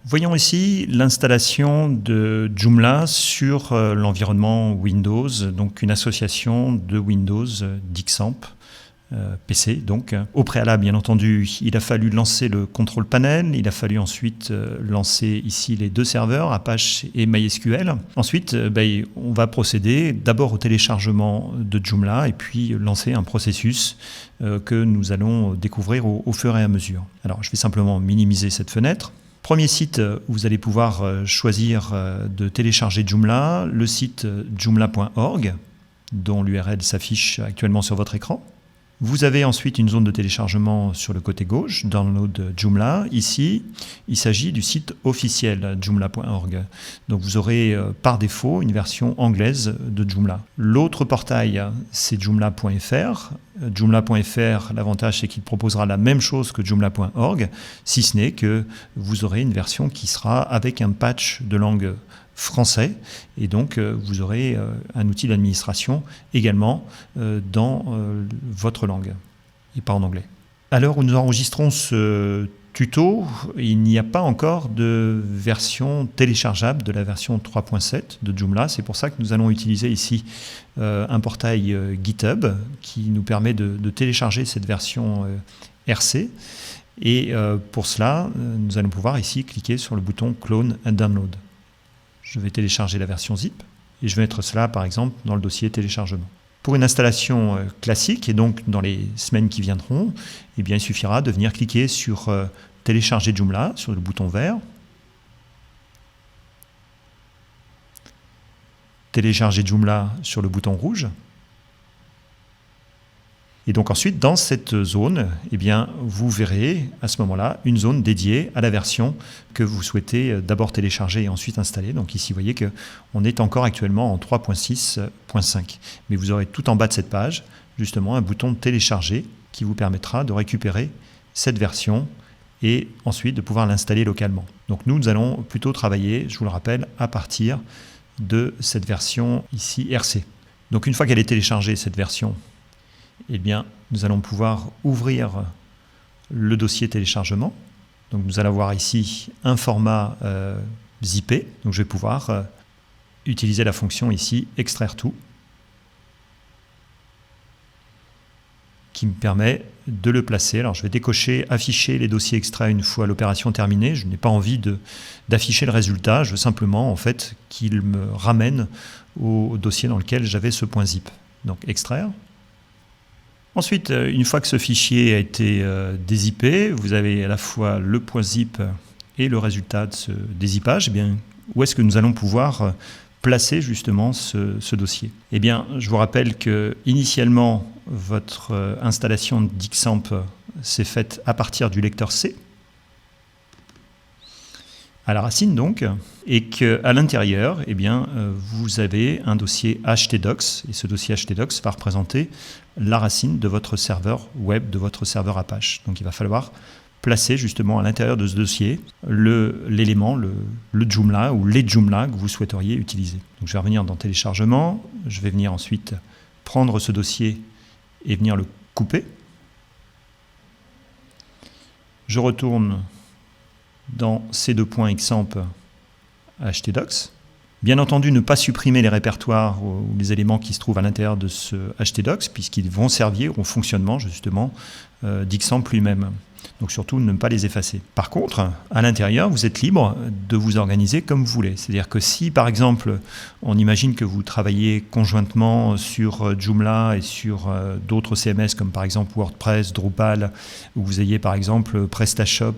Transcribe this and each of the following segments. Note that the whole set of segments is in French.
Voyons ici l'installation de Joomla sur l'environnement Windows, donc une association de Windows d'Xamp. PC. Donc, au préalable, bien entendu, il a fallu lancer le control panel. Il a fallu ensuite lancer ici les deux serveurs, Apache et MySQL. Ensuite, on va procéder d'abord au téléchargement de Joomla et puis lancer un processus que nous allons découvrir au fur et à mesure. Alors, je vais simplement minimiser cette fenêtre. Premier site où vous allez pouvoir choisir de télécharger Joomla, le site joomla.org, dont l'URL s'affiche actuellement sur votre écran. Vous avez ensuite une zone de téléchargement sur le côté gauche, Download Joomla. Ici, il s'agit du site officiel joomla.org. Donc vous aurez par défaut une version anglaise de Joomla. L'autre portail, c'est joomla.fr. Joomla.fr, l'avantage c'est qu'il proposera la même chose que joomla.org, si ce n'est que vous aurez une version qui sera avec un patch de langue français, et donc vous aurez un outil d'administration également dans votre langue, et pas en anglais. À l'heure où nous enregistrons ce tuto, il n'y a pas encore de version téléchargeable de la version 3.7 de Joomla. C'est pour ça que nous allons utiliser ici un portail GitHub qui nous permet de télécharger cette version RC. Et pour cela, nous allons pouvoir ici cliquer sur le bouton Clone and Download. Je vais télécharger la version zip et je vais mettre cela par exemple dans le dossier téléchargement. Pour une installation classique et donc dans les semaines qui viendront, eh bien, il suffira de venir cliquer sur télécharger Joomla sur le bouton vert, télécharger Joomla sur le bouton rouge. Et donc ensuite, dans cette zone, eh bien, vous verrez à ce moment-là une zone dédiée à la version que vous souhaitez d'abord télécharger et ensuite installer. Donc ici, vous voyez qu'on est encore actuellement en 3.6.5. Mais vous aurez tout en bas de cette page, justement, un bouton télécharger qui vous permettra de récupérer cette version et ensuite de pouvoir l'installer localement. Donc nous allons plutôt travailler, je vous le rappelle, à partir de cette version ici RC. Donc une fois qu'elle est téléchargée, cette version, eh bien, nous allons pouvoir ouvrir le dossier téléchargement. Donc, nous allons avoir ici un format zippé. Donc, je vais pouvoir utiliser la fonction ici « Extraire tout » qui me permet de le placer. Alors, je vais décocher « Afficher les dossiers extraits une fois l'opération terminée ». Je n'ai pas envie d'afficher le résultat. Je veux simplement en fait, qu'il me ramène au dossier dans lequel j'avais ce point zip. Donc, « Extraire ». Ensuite, une fois que ce fichier a été dézippé, vous avez à la fois le point zip et le résultat de ce dézippage. Eh bien, où est-ce que nous allons pouvoir placer justement ce dossier? Eh bien, je vous rappelle que initialement, votre installation d'Xamp s'est faite à partir du lecteur C, à la racine donc, et qu'à l'intérieur, eh bien, vous avez un dossier htdocs, et ce dossier htdocs va représenter la racine de votre serveur web, de votre serveur Apache. Donc il va falloir placer justement à l'intérieur de ce dossier l'élément, le Joomla ou les Joomla que vous souhaiteriez utiliser. Donc je vais revenir dans téléchargement, je vais venir ensuite prendre ce dossier et venir le couper. Je retourne dans ces deux points Xamp htdocs. Bien entendu, ne pas supprimer les répertoires ou les éléments qui se trouvent à l'intérieur de ce htdocs, puisqu'ils vont servir au fonctionnement justement d'Xamp lui-même. Donc surtout, ne pas les effacer. Par contre, à l'intérieur, vous êtes libre de vous organiser comme vous voulez. C'est-à-dire que si, par exemple, on imagine que vous travaillez conjointement sur Joomla et sur d'autres CMS, comme par exemple WordPress, Drupal, ou vous ayez par exemple PrestaShop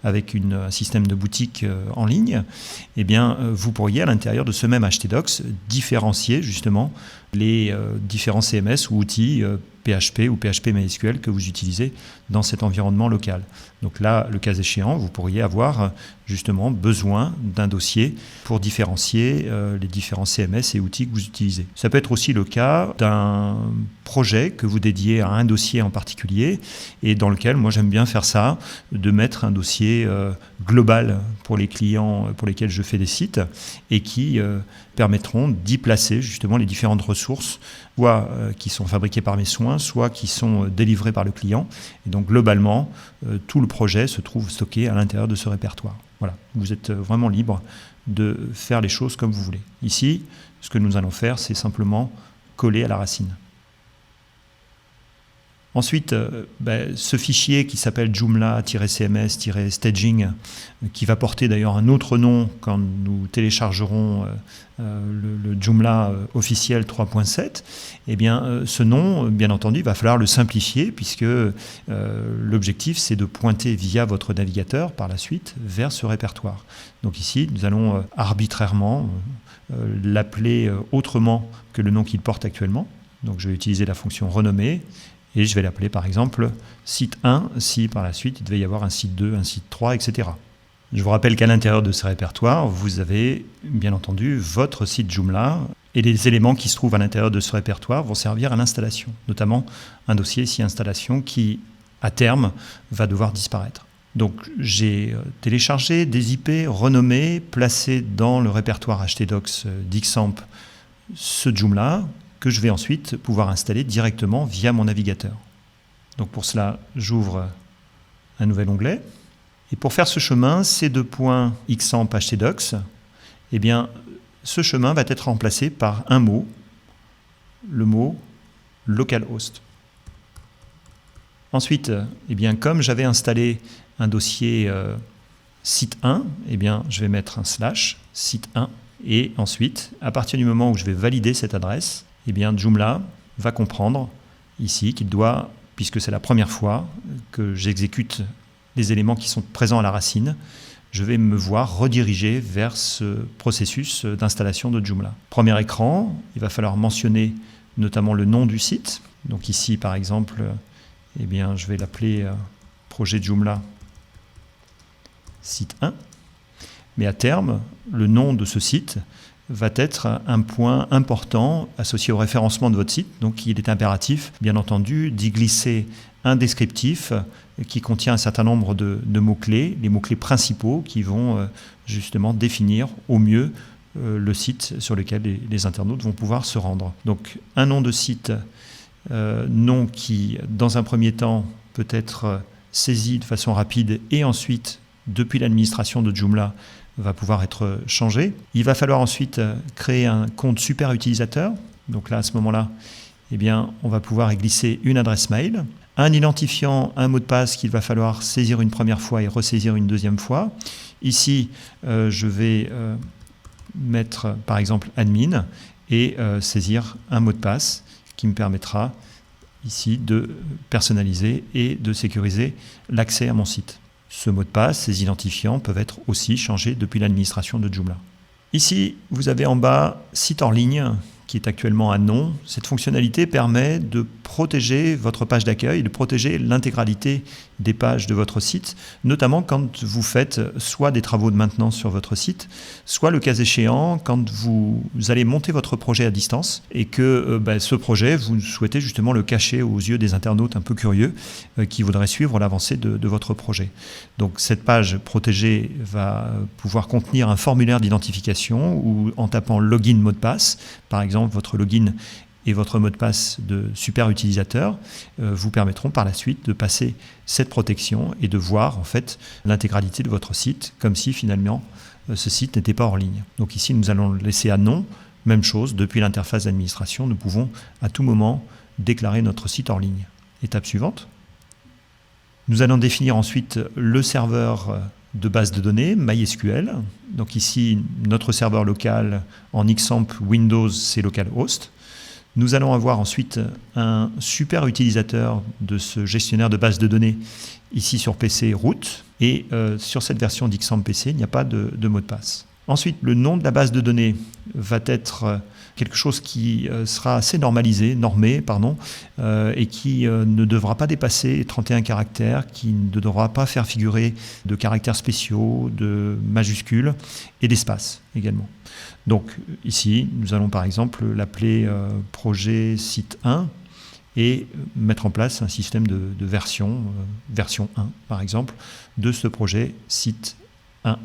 avec un système de boutique en ligne, eh bien, vous pourriez, à l'intérieur de ce même htdocs, différencier justement les différents CMS ou outils PHP ou PHP MySQL que vous utilisez dans cet environnement local. Donc là, le cas échéant, vous pourriez avoir justement besoin d'un dossier pour différencier les différents CMS et outils que vous utilisez. Ça peut être aussi le cas d'un projet que vous dédiez à un dossier en particulier et dans lequel, moi j'aime bien faire ça, de mettre un dossier global pour les clients pour lesquels je fais des sites et qui permettront d'y placer justement les différentes ressources, soit qui sont fabriquées par mes soins, soit qui sont délivrées par le client. Et donc globalement, tout le projet se trouve stocké à l'intérieur de ce répertoire. Voilà, vous êtes vraiment libre de faire les choses comme vous voulez. Ici, ce que nous allons faire, c'est simplement coller à la racine. Ensuite, ce fichier qui s'appelle Joomla-cms-staging, qui va porter d'ailleurs un autre nom quand nous téléchargerons le Joomla officiel 3.7, eh bien, ce nom, bien entendu, il va falloir le simplifier puisque l'objectif, c'est de pointer via votre navigateur par la suite vers ce répertoire. Donc ici, nous allons arbitrairement l'appeler autrement que le nom qu'il porte actuellement. Donc je vais utiliser la fonction renommer. Et je vais l'appeler par exemple site 1 si par la suite il devait y avoir un site 2, un site 3, etc. Je vous rappelle qu'à l'intérieur de ce répertoire, vous avez bien entendu votre site Joomla et les éléments qui se trouvent à l'intérieur de ce répertoire vont servir à l'installation, notamment un dossier ici installation qui à terme va devoir disparaître. Donc j'ai téléchargé des IP renommés, placés dans le répertoire htdocs d'Xamp ce Joomla, que je vais ensuite pouvoir installer directement via mon navigateur. Donc pour cela, j'ouvre un nouvel onglet. Et pour faire ce chemin, ces deux points xamp htdocs, eh bien, ce chemin va être remplacé par un mot, le mot localhost. Ensuite, eh bien, comme j'avais installé un dossier site 1, eh bien, je vais mettre un slash site 1. Et ensuite, à partir du moment où je vais valider cette adresse, eh bien, Joomla va comprendre ici qu'il doit, puisque c'est la première fois que j'exécute les éléments qui sont présents à la racine, je vais me voir rediriger vers ce processus d'installation de Joomla. Premier écran, il va falloir mentionner notamment le nom du site. Donc ici, par exemple, eh bien, je vais l'appeler projet Joomla site 1. Mais à terme, le nom de ce site va être un point important associé au référencement de votre site. Donc il est impératif, bien entendu, d'y glisser un descriptif qui contient un certain nombre de mots-clés, les mots-clés principaux qui vont justement définir au mieux le site sur lequel les internautes vont pouvoir se rendre. Donc un nom de site, nom qui, dans un premier temps, peut être saisi de façon rapide et ensuite, depuis l'administration de Joomla, va pouvoir être changé. Il va falloir ensuite créer un compte super utilisateur. Donc là, à ce moment-là, eh bien, on va pouvoir y glisser une adresse mail, un identifiant, un mot de passe qu'il va falloir saisir une première fois et ressaisir une deuxième fois. Ici, je vais mettre par exemple admin et saisir un mot de passe qui me permettra ici de personnaliser et de sécuriser l'accès à mon site. Ce mot de passe, ces identifiants peuvent être aussi changés depuis l'administration de Joomla. Ici, vous avez en bas site hors ligne qui est actuellement un nom. Cette fonctionnalité permet de protéger votre page d'accueil, de protéger l'intégralité des pages de votre site, notamment quand vous faites soit des travaux de maintenance sur votre site, soit le cas échéant quand vous allez monter votre projet à distance et que ce projet, vous souhaitez justement le cacher aux yeux des internautes un peu curieux qui voudraient suivre l'avancée de votre projet. Donc cette page protégée va pouvoir contenir un formulaire d'identification où en tapant login mot de passe, par exemple votre login et votre mot de passe de super utilisateur vous permettront par la suite de passer cette protection et de voir en fait l'intégralité de votre site comme si finalement ce site n'était pas hors ligne. Donc ici nous allons le laisser à non. Même chose, depuis l'interface d'administration, nous pouvons à tout moment déclarer notre site hors ligne. Étape suivante. Nous allons définir ensuite le serveur de base de données, MySQL. Donc ici, notre serveur local en Xamp Windows, c'est localhost. Nous allons avoir ensuite un super utilisateur de ce gestionnaire de base de données, ici sur PC root. Et sur cette version d'Xamp PC, il n'y a pas de mot de passe. Ensuite, le nom de la base de données va être quelque chose qui sera assez normé, et qui ne devra pas dépasser 31 caractères, qui ne devra pas faire figurer de caractères spéciaux, de majuscules et d'espaces également. Donc ici, nous allons par exemple l'appeler projet site 1 et mettre en place un système de version 1 par exemple, de ce projet site 1.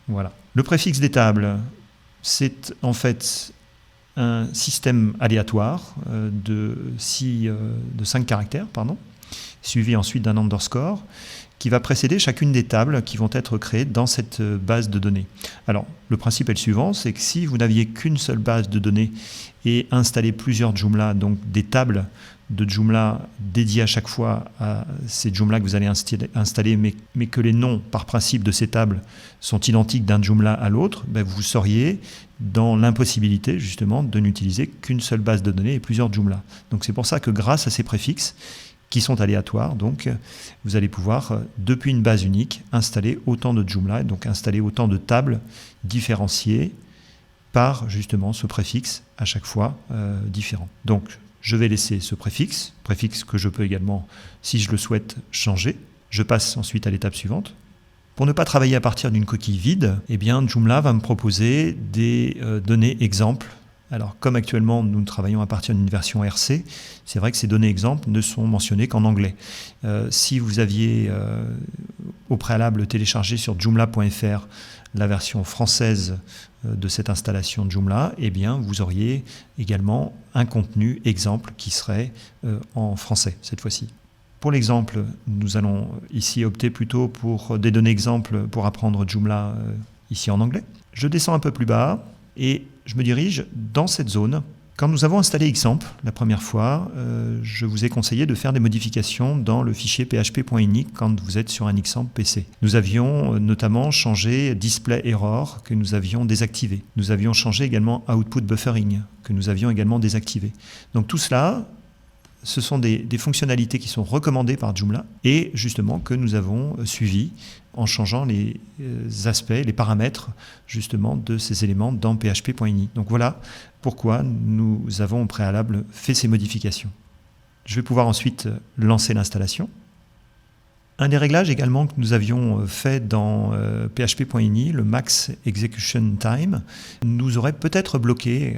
Voilà. Le préfixe des c'est en fait un système aléatoire de 5 caractères, suivi ensuite d'un underscore, qui va précéder chacune des tables qui vont être créées dans cette base de données. Alors, le principe est le suivant, c'est que si vous n'aviez qu'une seule base de données et installé plusieurs Joomla, donc des tables de Joomla dédiées à chaque fois à ces Joomla que vous allez installer, mais que les noms, par principe, de ces tables sont identiques d'un Joomla à l'autre, ben vous seriez dans l'impossibilité, justement, de n'utiliser qu'une seule base de données et plusieurs Joomla. Donc c'est pour ça que grâce à ces préfixes, qui sont aléatoires, donc vous allez pouvoir, depuis une base unique, installer autant de Joomla, et donc installer autant de tables différenciées par, justement, ce préfixe à chaque fois différent. Donc, je vais laisser ce préfixe que je peux également, si je le souhaite, changer. Je passe ensuite à l'étape suivante. Pour ne pas travailler à partir d'une coquille vide, eh bien, Joomla va me proposer des données exemples. Alors, comme actuellement, nous travaillons à partir d'une version RC, c'est vrai que ces données exemples ne sont mentionnées qu'en anglais. Si vous aviez au préalable téléchargé sur joomla.fr la version française de cette installation de Joomla, eh bien, vous auriez également un contenu exemple qui serait en français cette fois-ci. Pour l'exemple, nous allons ici opter plutôt pour des données exemples pour apprendre Joomla ici en anglais. Je descends un peu plus bas et je me dirige dans cette zone. Quand nous avons installé Xampp la première fois, je vous ai conseillé de faire des modifications dans le fichier php.ini quand vous êtes sur un Xampp PC. Nous avions notamment changé Display Error que nous avions désactivé. Nous avions changé également Output Buffering que nous avions également désactivé. Donc tout cela, ce sont des fonctionnalités qui sont recommandées par Joomla et justement que nous avons suivies en changeant les aspects, les paramètres justement de ces éléments dans php.ini. Donc voilà pourquoi nous avons au préalable fait ces modifications. Je vais pouvoir ensuite lancer l'installation. Un des réglages également que nous avions fait dans php.ini, le Max Execution Time, nous aurait peut-être bloqué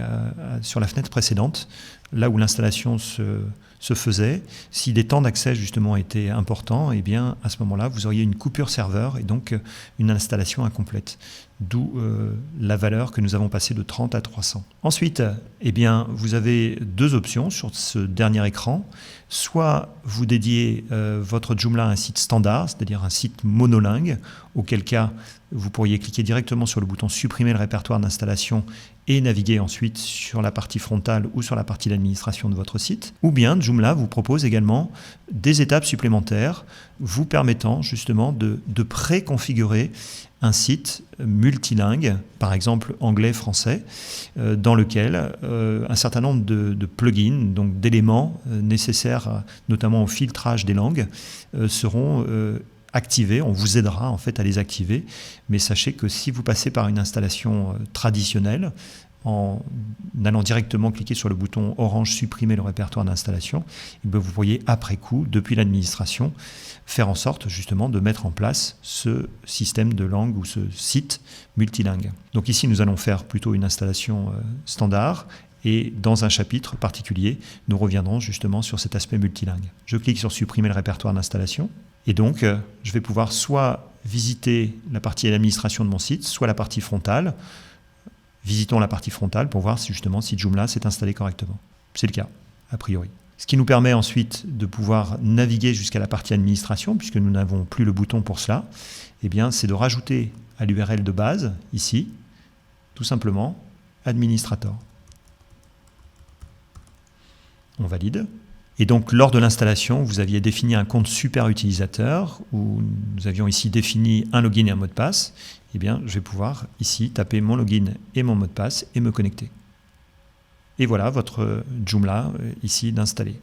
sur la fenêtre précédente, là où l'installation se faisait. Si les temps d'accès justement étaient importants, eh bien à ce moment-là, vous auriez une coupure serveur et donc une installation incomplète. D'où la valeur que nous avons passée de 30 à 300. Ensuite, eh bien, vous avez deux options sur ce dernier écran. Soit vous dédiez votre Joomla à un site standard, c'est-à-dire un site monolingue, auquel cas vous pourriez cliquer directement sur le bouton supprimer le répertoire d'installation et naviguer ensuite sur la partie frontale ou sur la partie d'administration de votre site. Ou bien Joomla vous propose également des étapes supplémentaires vous permettant justement de préconfigurer un site multilingue, par exemple anglais-français, dans lequel un certain nombre de plugins, donc d'éléments nécessaires notamment au filtrage des langues, seront activés. On vous aidera en fait à les activer, mais sachez que si vous passez par une installation traditionnelle, en allant directement cliquer sur le bouton orange supprimer le répertoire d'installation, vous pourriez après coup, depuis l'administration, faire en sorte justement de mettre en place ce système de langue ou ce site multilingue. Donc ici nous allons faire plutôt une installation standard et dans un chapitre particulier, nous reviendrons justement sur cet aspect multilingue. Je clique sur supprimer le répertoire d'installation et donc je vais pouvoir soit visiter la partie d'administration de mon site, soit la partie frontale. Visitons la partie frontale pour voir si Joomla s'est installé correctement. C'est le cas, a priori. Ce qui nous permet ensuite de pouvoir naviguer jusqu'à la partie administration, puisque nous n'avons plus le bouton pour cela, eh bien, c'est de rajouter à l'URL de base, ici, tout simplement, administrator. On valide. Et donc, lors de l'installation, vous aviez défini un compte super utilisateur, où nous avions ici défini un login et un mot de passe. Eh bien, je vais pouvoir ici taper mon login et mon mot de passe et me connecter. Et voilà votre Joomla ici d'installer.